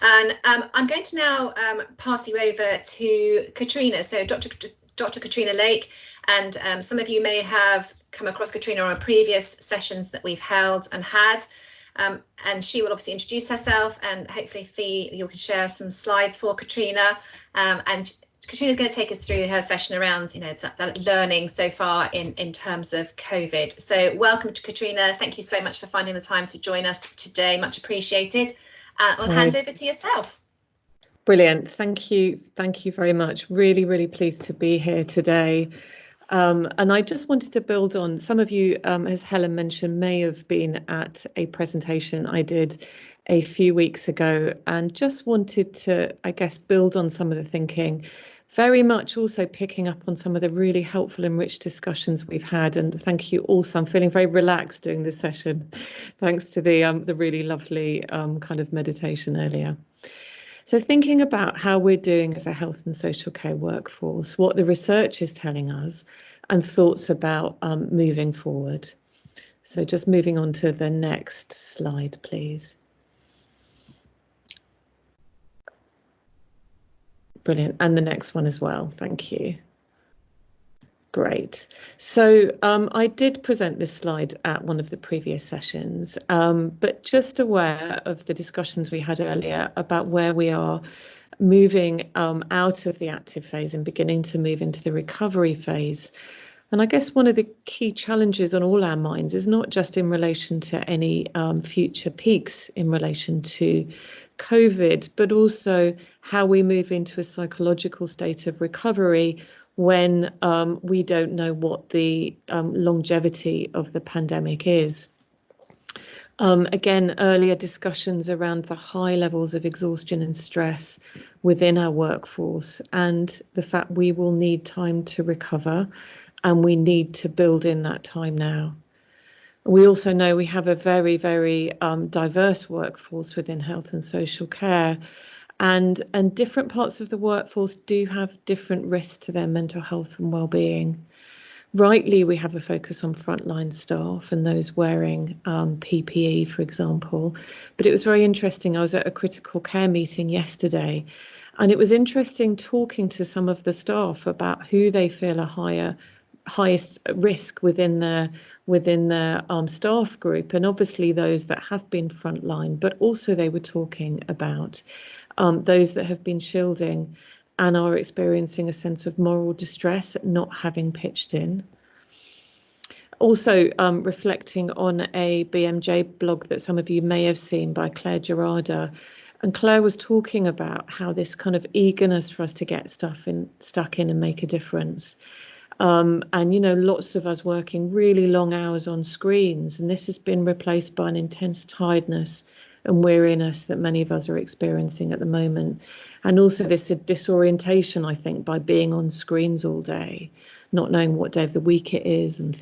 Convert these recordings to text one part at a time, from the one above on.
And I'm going to now pass you over to Katrina. So Dr. Katrina Lake, and some of you may have come across Katrina on previous sessions that we've held and had. And she will obviously introduce herself, and hopefully Fee, you can share some slides for Katrina. And Katrina's going to take us through her session around, that learning so far in terms of COVID. So welcome to Katrina. Thank you so much for finding the time to join us today. Much appreciated. I'll hand over to yourself. Brilliant. Thank you. Thank you very much. Really, really pleased to be here today. And I just wanted to build on some of you, as Helen mentioned, may have been at a presentation I did a few weeks ago, and just wanted to, I guess, build on some of the thinking, very much also picking up on some of the really helpful and rich discussions we've had. And thank you also. I'm feeling very relaxed doing this session, thanks to the really lovely kind of meditation earlier. So thinking about how we're doing as a health and social care workforce, what the research is telling us, and thoughts about moving forward. So just moving on to the next slide, please. Brilliant. And the next one as well. Thank you. Great. So I did present this slide at one of the previous sessions, but just aware of the discussions we had earlier about where we are moving out of the active phase and beginning to move into the recovery phase. And I guess one of the key challenges on all our minds is not just in relation to any future peaks in relation to COVID, but also how we move into a psychological state of recovery when we don't know what the longevity of the pandemic is. Again, earlier discussions around the high levels of exhaustion and stress within our workforce, and the fact we will need time to recover, and we need to build in that time now. We also know we have a very, very diverse workforce within health and social care, and different parts of the workforce do have different risks to their mental health and well-being. Rightly, we have a focus on frontline staff and those wearing PPE, for example. But it was very interesting. I was at a critical care meeting yesterday, and it was interesting talking to some of the staff about who they feel are highest risk within their staff group, and obviously those that have been frontline, but also they were talking about those that have been shielding and are experiencing a sense of moral distress at not having pitched in. Also reflecting on a BMJ blog that some of you may have seen by Claire Gerarda, and Claire was talking about how this kind of eagerness for us to get stuck in and make a difference. And lots of us working really long hours on screens, and this has been replaced by an intense tiredness and weariness that many of us are experiencing at the moment. And also this disorientation, I think, by being on screens all day, not knowing what day of the week it is, and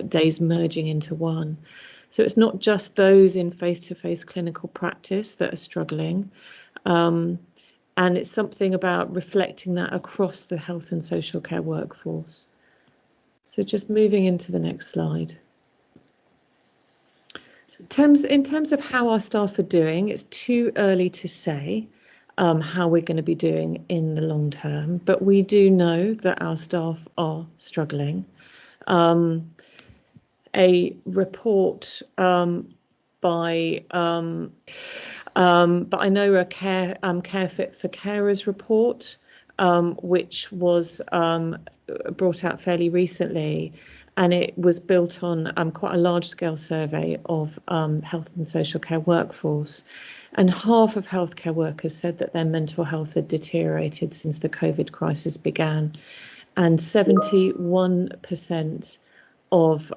days merging into one. So it's not just those in face-to-face clinical practice that are struggling. And it's something about reflecting that across the health and social care workforce. So just moving into the next slide. So in terms of how our staff are doing, it's too early to say how we're going to be doing in the long term, but we do know that our staff are struggling. A report by but I know a Care Fit for Carers report, which was brought out fairly recently, and it was built on quite a large-scale survey of health and social care workforce. And half of healthcare workers said that their mental health had deteriorated since the COVID crisis began, and 71% of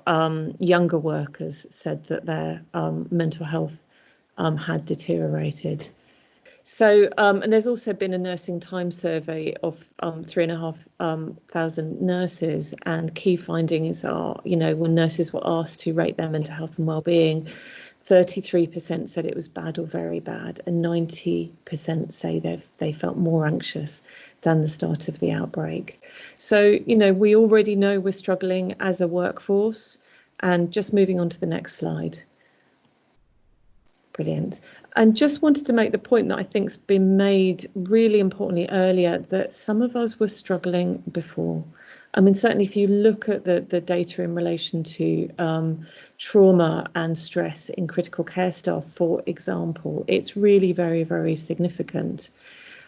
younger workers said that their mental health had deteriorated. So, and there's also been a nursing time survey of 3,500 nurses, and key findings are, when nurses were asked to rate their mental health and well-being, 33% said it was bad or very bad, and 90% say they felt more anxious than the start of the outbreak. So, we already know we're struggling as a workforce. And just moving on to the next slide. Brilliant. And just wanted to make the point that I think's been made really importantly earlier, that some of us were struggling before. I mean, certainly if you look at the data in relation to trauma and stress in critical care staff, for example, it's really very, very significant.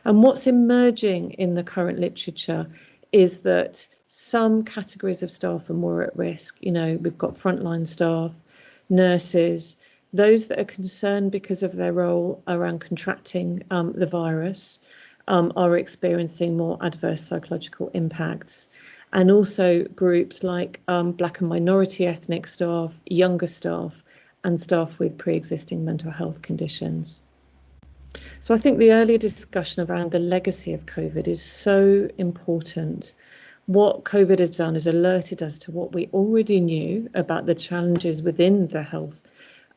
And what's emerging in the current literature is that some categories of staff are more at risk. You know, we've got frontline staff, nurses, those that are concerned because of their role around contracting the virus are experiencing more adverse psychological impacts. And also groups like Black and minority ethnic staff, younger staff, and staff with pre-existing mental health conditions. So I think the earlier discussion around the legacy of COVID is so important. What COVID has done is alerted us to what we already knew about the challenges within the health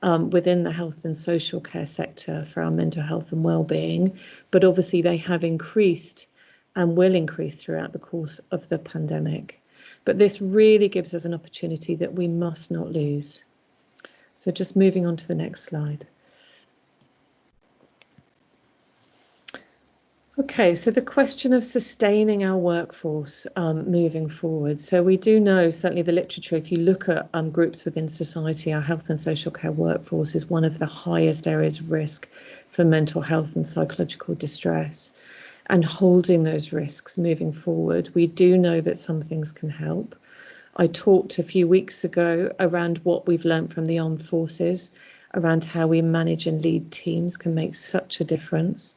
and social care sector for our mental health and well-being, but obviously they have increased and will increase throughout the course of the pandemic. But this really gives us an opportunity that we must not lose. So just moving on to the next slide. Okay, so the question of sustaining our workforce moving forward. So we do know, certainly the literature, if you look at groups within society, our health and social care workforce is one of the highest areas of risk for mental health and psychological distress. And holding those risks moving forward, we do know that some things can help. I talked a few weeks ago around what we've learned from the armed forces, around how we manage and lead teams can make such a difference,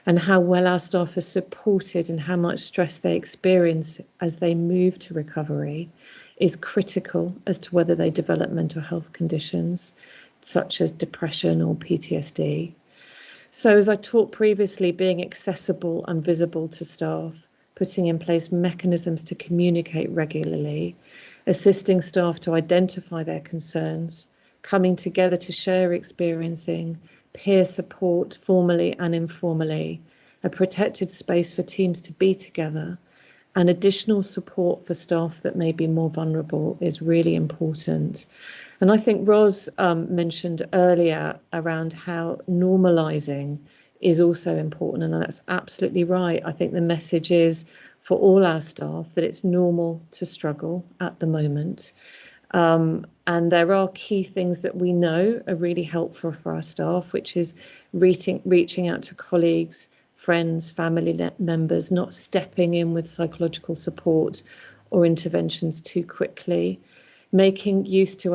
and how well our staff are supported and how much stress they experience as they move to recovery is critical as to whether they develop mental health conditions such as depression or PTSD. So as I talked previously, being accessible and visible to staff, putting in place mechanisms to communicate regularly, assisting staff to identify their concerns, coming together to share experiencing, peer support formally and informally, a protected space for teams to be together, and additional support for staff that may be more vulnerable is really important. And I think Ros mentioned earlier around how normalising is also important, and that's absolutely right. I think the message is for all our staff that it's normal to struggle at the moment. And there are key things that we know are really helpful for our staff, which is reaching out to colleagues, friends, family members, not stepping in with psychological support or interventions too quickly, making use of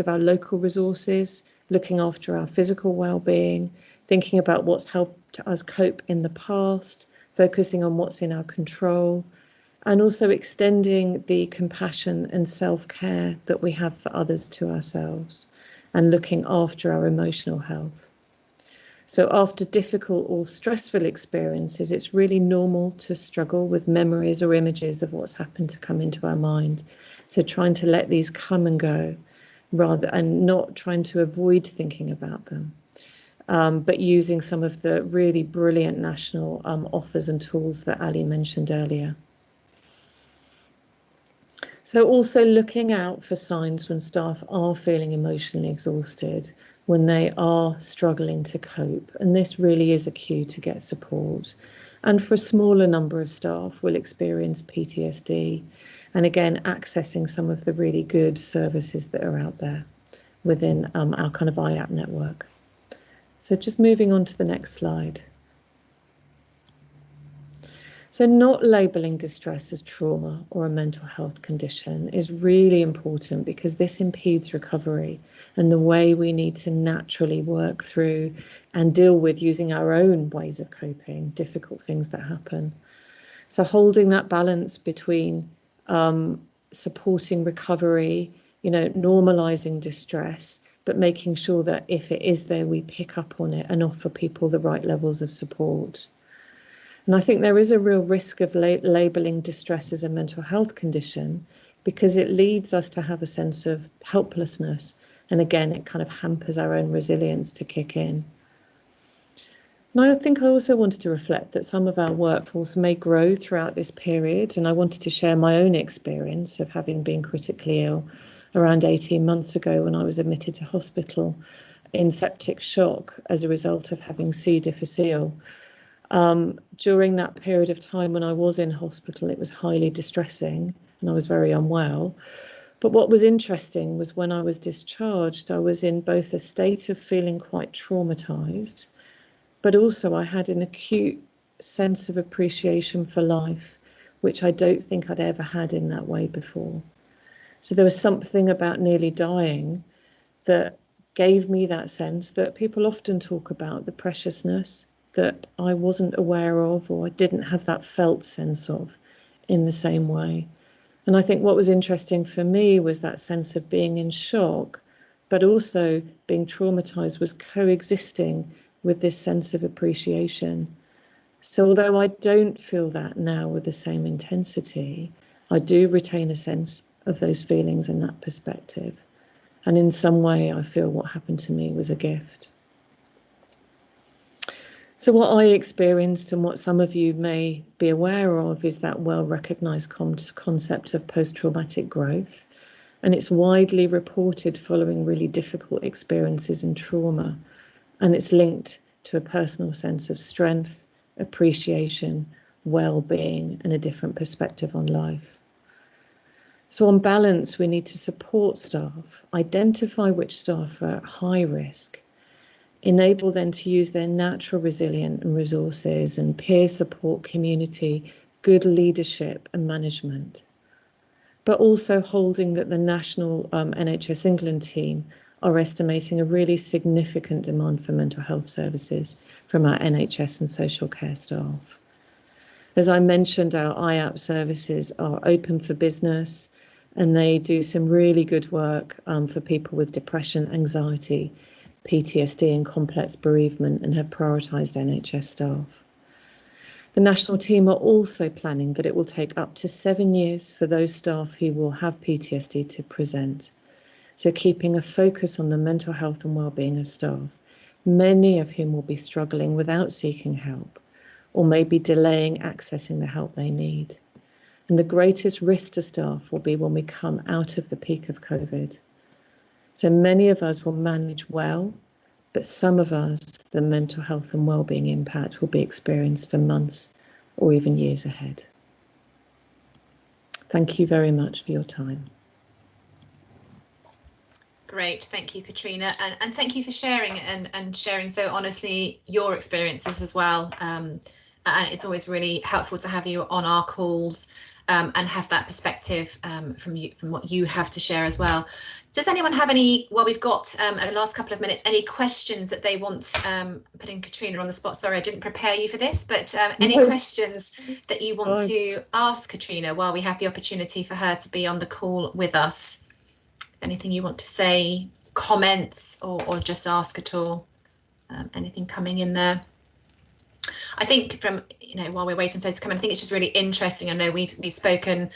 our local resources, looking after our physical well-being, thinking about what's helped us cope in the past, focusing on what's in our control, and also extending the compassion and self-care that we have for others to ourselves, and looking after our emotional health. So after difficult or stressful experiences, it's really normal to struggle with memories or images of what's happened to come into our mind. So trying to let these come and go and not trying to avoid thinking about them, but using some of the really brilliant national offers and tools that Ali mentioned earlier. So also looking out for signs when staff are feeling emotionally exhausted, when they are struggling to cope, and this really is a cue to get support. And for a smaller number of staff will experience PTSD, and again accessing some of the really good services that are out there within our kind of IAP network. So just moving on to the next slide. So not labelling distress as trauma or a mental health condition is really important, because this impedes recovery and the way we need to naturally work through and deal with using our own ways of coping, difficult things that happen. So holding that balance between supporting recovery, normalising distress, but making sure that if it is there, we pick up on it and offer people the right levels of support. And I think there is a real risk of labelling distress as a mental health condition, because it leads us to have a sense of helplessness. And again, it kind of hampers our own resilience to kick in. And I think I also wanted to reflect that some of our workforce may grow throughout this period. And I wanted to share my own experience of having been critically ill around 18 months ago when I was admitted to hospital. in septic shock as a result of having C. difficile. During that period of time when I was in hospital, it was highly distressing and I was very unwell. But what was interesting was when I was discharged, I was in both a state of feeling quite traumatized, but also I had an acute sense of appreciation for life, which I don't think I'd ever had in that way before. So there was something about nearly dying that gave me that sense that people often talk about, the preciousness that I wasn't aware of, or I didn't have that felt sense of in the same way. And I think what was interesting for me was that sense of being in shock, but also being traumatized was coexisting with this sense of appreciation. So although I don't feel that now with the same intensity, I do retain a sense of those feelings and that perspective. And in some way, I feel what happened to me was a gift. So what I experienced and what some of you may be aware of is that well-recognized concept of post-traumatic growth. And it's widely reported following really difficult experiences and trauma. And it's linked to a personal sense of strength, appreciation, well-being, and a different perspective on life. So on balance, we need to support staff, identify which staff are at high risk, enable them to use their natural resilience and resources and peer support community, good leadership and management, but also holding that the national NHS England team are estimating a really significant demand for mental health services from our NHS and social care staff. As I mentioned, our IAP services are open for business and they do some really good work for people with depression, anxiety, PTSD and complex bereavement and have prioritised NHS staff. The national team are also planning that it will take up to 7 years for those staff who will have PTSD to present. So keeping a focus on the mental health and wellbeing of staff, many of whom will be struggling without seeking help, or maybe delaying accessing the help they need. And the greatest risk to staff will be when we come out of the peak of COVID. So many of us will manage well, but some of us, the mental health and wellbeing impact will be experienced for months or even years ahead. Thank you very much for your time. Great, thank you, Katrina, and thank you for sharing and sharing so honestly your experiences as well. And it's always really helpful to have you on our calls and have that perspective from what you have to share as well. Does anyone have any, well, we've got the last couple of minutes, any questions that they want, putting Katrina on the spot, sorry, I didn't prepare you for this, but any questions that you want to ask Katrina while we have the opportunity for her to be on the call with us? Anything you want to say, comments, or just ask at all? Anything coming in there? I think from, while we're waiting for those to come in, I think it's just really interesting. I know we've spoken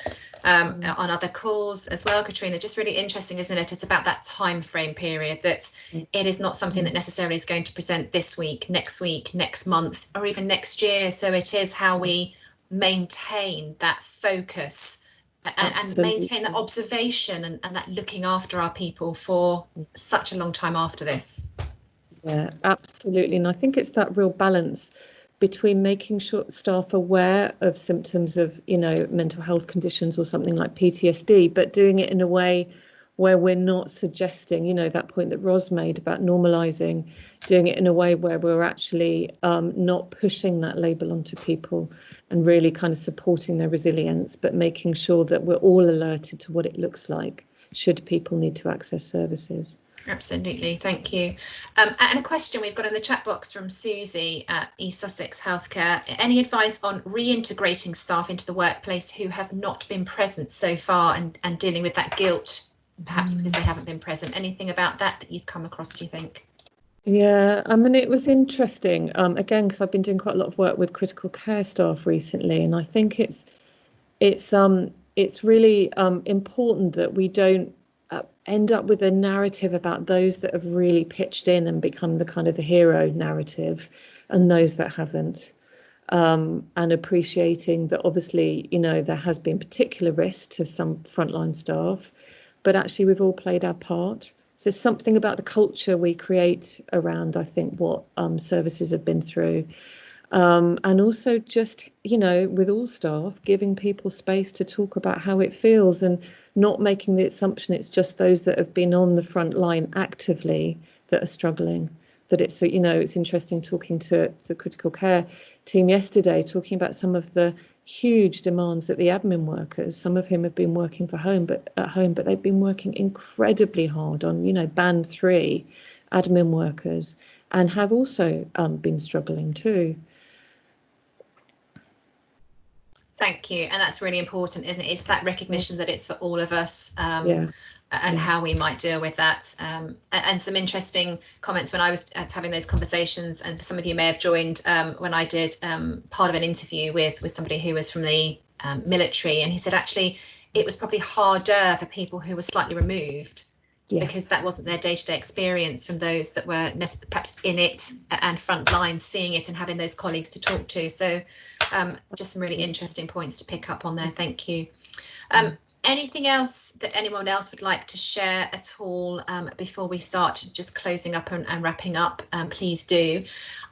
on other calls as well, Katrina, just really interesting, isn't it? It's about that time frame period, that it is not something that necessarily is going to present this week, next month, or even next year. So it is how we maintain that focus and maintain that observation and that looking after our people for such a long time after this. Yeah, absolutely. And I think it's that real balance between making sure staff aware of symptoms of, mental health conditions or something like PTSD, but doing it in a way where we're not suggesting, that point that Ros made about normalizing, doing it in a way where we're actually not pushing that label onto people and really kind of supporting their resilience, but making sure that we're all alerted to what it looks like should people need to access services. Absolutely, thank you. And a question we've got in the chat box from Susie at East Sussex Healthcare. Any advice on reintegrating staff into the workplace who have not been present so far and dealing with that guilt, perhaps because they haven't been present? Anything about that you've come across, do you think? Yeah, I mean, it was interesting, again, because I've been doing quite a lot of work with critical care staff recently, and I think it's really important that we don't end up with a narrative about those that have really pitched in and become the kind of the hero narrative and those that haven't, and appreciating that obviously, there has been particular risk to some frontline staff, but actually we've all played our part So something about the culture we create around, I think, what services have been through. And also just, with all staff, giving people space to talk about how it feels and not making the assumption it's just those that have been on the front line actively that are struggling. That it's, it's interesting talking to the critical care team yesterday, talking about some of the huge demands that the admin workers, some of whom have been working at home, but they've been working incredibly hard on, band 3 admin workers, and have also been struggling too. Thank you, and that's really important, isn't it? It's that recognition that it's for all of us, how we might deal with that. And some interesting comments when I was having those conversations, and some of you may have joined when I did part of an interview with somebody who was from the military, and he said actually it was probably harder for people who were slightly removed. Yeah. Because that wasn't their day-to-day experience from those that were perhaps in it and front line, seeing it and having those colleagues to talk to. So just some really interesting points to pick up on there. Thank you. Anything else that anyone else would like to share at all before we start just closing up and wrapping up? Please do.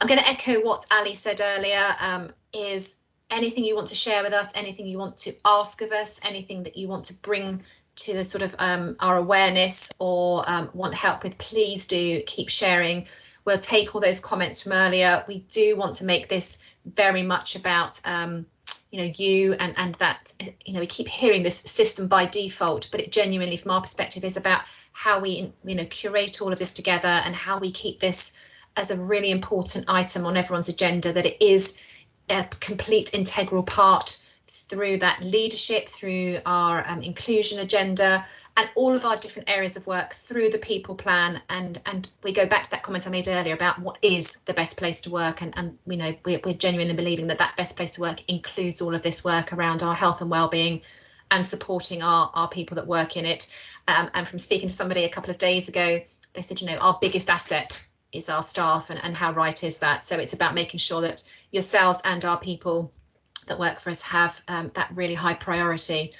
I'm going to echo what Ali said earlier. Is anything you want to share with us, anything you want to ask of us, anything that you want to bring to the sort of our awareness or want help with, please do keep sharing. We'll take all those comments from earlier. We do want to make this very much about you and that, we keep hearing this system by default, but it genuinely from our perspective is about how we curate all of this together and how we keep this as a really important item on everyone's agenda, that it is a complete integral part through that leadership, through our inclusion agenda, and all of our different areas of work through the people plan. And we go back to that comment I made earlier about what is the best place to work, and we're genuinely believing that best place to work includes all of this work around our health and well-being and supporting our people that work in it. And from speaking to somebody a couple of days ago, they said, our biggest asset is our staff, and how right is that? So it's about making sure that yourselves and our people that work for us have that really high priority.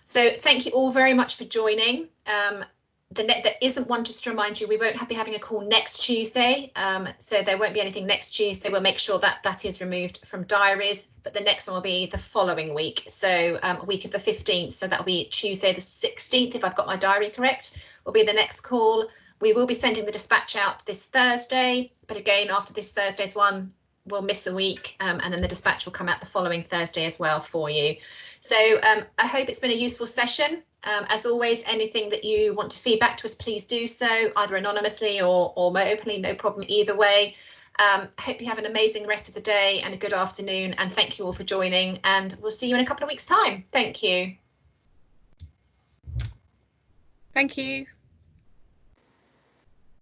So thank you all very much for joining. There isn't one, just to remind you, we won't be having a call next Tuesday, so there won't be anything next Tuesday. We'll make sure that is removed from diaries, but the next one will be the following week, so week of the 15th, so that'll be Tuesday the 16th, if I've got my diary correct, will be the next call. We will be sending the dispatch out this Thursday, but again, after this Thursday's one, we'll miss a week, and then the dispatch will come out the following Thursday as well for you. So I hope it's been a useful session. As always, anything that you want to feedback to us, please do so, either anonymously or more openly, no problem either way. I hope you have an amazing rest of the day and a good afternoon, and thank you all for joining, and we'll see you in a couple of weeks' time. Thank you. Thank you.